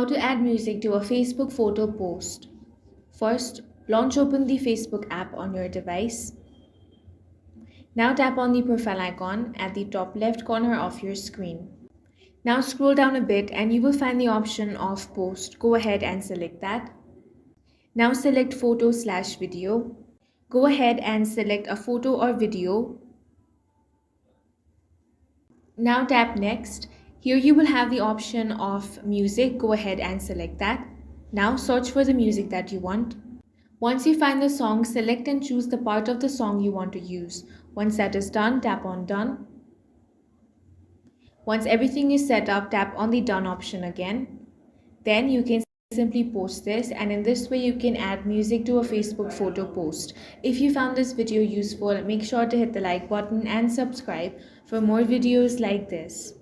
How to add music to a Facebook photo post. First, launch open the Facebook app on your device. Now tap on the profile icon at the top left corner of your screen. Now scroll down a bit and you will find the option of post. Go ahead and select that. Now select photo/video. Go ahead and select a photo or video. Now tap next. Here you will have the option of music. Go ahead and select that. Now search for the music that you want. Once you find the song, select and choose the part of the song you want to use. Once that is done, tap on done. Once everything is set up, tap on the done option again. Then you can simply post this, and in this way you can add music to a Facebook photo post. If you found this video useful, make sure to hit the like button and subscribe for more videos like this.